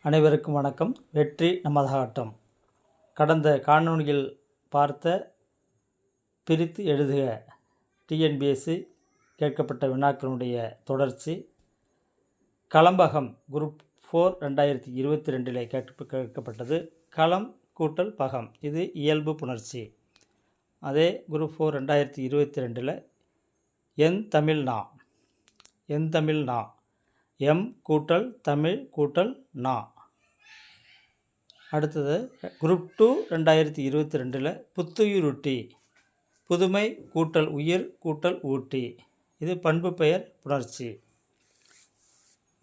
அனைவருக்கும் வணக்கம். வெற்றி நமதாகட்டும். கடந்த காணொளியில் பார்த்த பிரித்து எழுதுக டிஎன்பிஎஸ்சி கேட்கப்பட்ட வினாக்களுடைய தொடர்ச்சி. களம்பகம் குரூப் 4 2022 கேட்கப்பட்டது. களம் கூட்டல் பகம், இது இயல்பு புணர்ச்சி. அதே குரூப் 4 2022 என் தமிழ் நா, எம் கூட்டல் தமிழ் கூட்டல் நா. அடுத்தது குரூப் 2 2022 புத்துயிருட்டி, புதுமை கூட்டல் உயிர் கூட்டல் ஊட்டி, இது பண்பு பெயர் புணர்ச்சி.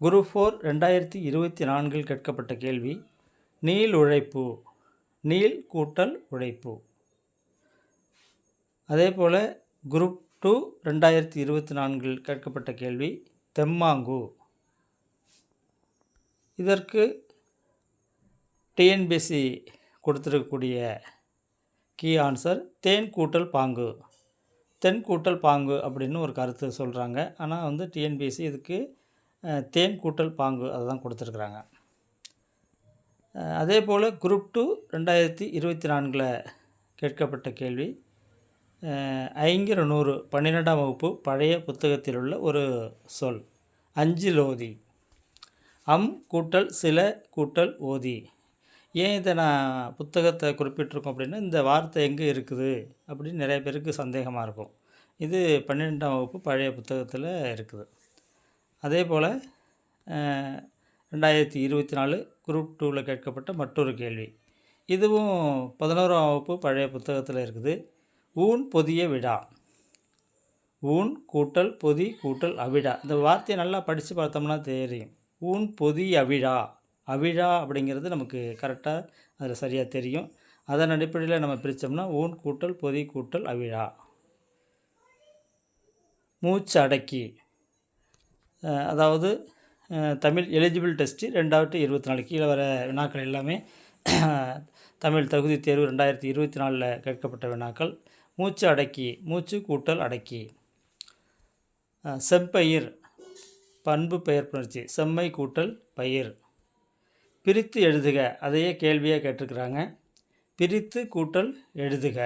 குரூப் 4 2024 கேட்கப்பட்ட கேள்வி நீள் உழைப்பு, நீள் கூட்டல் உழைப்பு. அதே போல் குரூப் 2 2024 கேட்கப்பட்ட கேள்வி தெம்மாங்கு. இதற்கு டிஎன்பிஎஸ்சி கொடுத்துருக்கக்கூடிய கீ ஆன்சர் தேன் கூட்டல் பாங்கு. தென் கூட்டல் பாங்கு அப்படின்னு ஒரு கருத்து சொல்கிறாங்க. ஆனால் டிஎன்பிஎஸ்சி இதுக்கு தேன் கூட்டல் பாங்கு அதை தான் கொடுத்துருக்குறாங்க. அதே போல் குரூப் 2 2024 கேட்கப்பட்ட கேள்வி ஐங்கிற 100 12ஆம் வகுப்பு பழைய புத்தகத்தில் உள்ள ஒரு சொல் அஞ்சிலோதி. கூட்டல் சில கூட்டல் ஓதி. ஏன் இதை நான் புத்தகத்தை குறிப்பிட்டிருக்கோம் அப்படின்னா, இந்த வார்த்தை எங்கே இருக்குது அப்படின்னு நிறைய பேருக்கு சந்தேகமாக இருக்கும். இது 12ஆம் வகுப்பு பழைய புத்தகத்தில் இருக்குது. அதே போல் 2024 குரூப் 2 கேட்கப்பட்ட மற்றொரு கேள்வி, இதுவும் 11ஆம் வகுப்பு பழைய புத்தகத்தில் இருக்குது. ஊன் பொதிய விழா, ஊன் கூட்டல் பொதி கூட்டல் அவிழா. இந்த வார்த்தையை நல்லா படித்து பார்த்தோம்னா தெரியும். ஊன் பொதி அவிழா, அவிழா அப்படிங்கிறது நமக்கு கரெக்டாக அதில் சரியாக தெரியும். அதன் அடிப்படையில் நம்ம பிரித்தோம்னா ஊன் கூட்டல் பொதி கூட்டல் அவிழா. மூச்சு அடக்கி, அதாவது தமிழ் எலிஜிபிள் டெஸ்ட்டு 2024 கீழே வர வினாக்கள் எல்லாமே தமிழ் தகுதி தேர்வு 2024 கேட்கப்பட்ட வினாக்கள். மூச்சு அடக்கி, மூச்சு கூட்டல் அடக்கி. செம்பயிர், பண்பு பெயர் புணர்ச்சி, செம்மை கூட்டல் பயிர். பிரித்து எழுதுக, அதையே கேள்வியாக கேட்டிருக்கிறாங்க. பிரித்து கூட்டல் எழுதுக.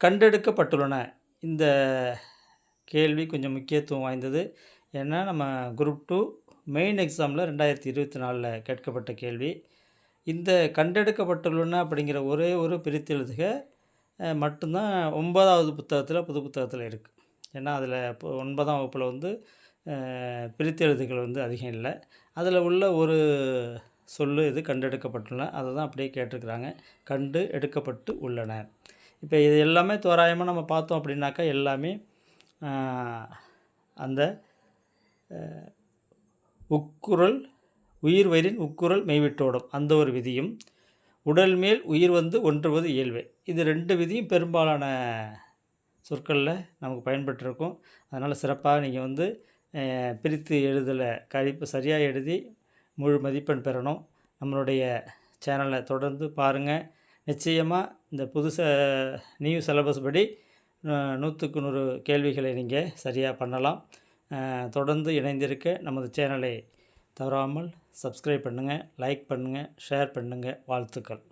கண்டெடுக்கப்பட்டுள்ளன, இந்த கேள்வி கொஞ்சம் முக்கியத்துவம் வாய்ந்தது. ஏன்னா நம்ம குரூப் 2 மெயின் எக்ஸாமில் 2024 கேட்கப்பட்ட கேள்வி. இந்த கண்டெடுக்கப்பட்டுள்ளன அப்படிங்கிற ஒரே ஒரு பிரித்து எழுதுக மட்டும்தான் 9ஆவது புத்தகத்தில் புது புத்தகத்தில் இருக்குது. ஏன்னா அதில் 9ஆம் வகுப்பில் பிரித்து எழுதுகள் அதிகம் இல்லை. அதில் உள்ள ஒரு சொல்லு இது கண்டெடுக்கப்பட்டுள்ளன, அதை தான் அப்படியே கேட்டிருக்கிறாங்க. கண்டு எடுக்கப்பட்டு உள்ளன. இப்போ இது எல்லாமே தோராயமாக நம்ம பார்த்தோம் அப்படின்னாக்கா எல்லாமே அந்த உக்குரல் உயிர் வயிறின் உக்குரல் மெய்விட்டோடும் அந்த ஒரு விதியும், உடல் மேல் உயிர் ஒன்றுவது இயல்பு, இது 2 விதியும் பெரும்பாலான சொற்களில் நமக்கு பயன்பட்டுருக்கும். அதனால் சிறப்பாக நீங்கள் பிரித்து எழுதலை கழிப்பு சரியாக எழுதி முழு மதிப்பெண் பெறணும். நம்மளுடைய சேனலை தொடர்ந்து பாருங்கள். நிச்சயமாக இந்த நியூ சிலபஸ் படி 100க்கு 100 கேள்விகளை நீங்கள் சரியாக பண்ணலாம். தொடர்ந்து இணைந்திருக்க நமது சேனலை தவறாமல் சப்ஸ்கிரைப் பண்ணுங்கள், லைக் பண்ணுங்கள், ஷேர் பண்ணுங்கள். வாழ்த்துக்கள்.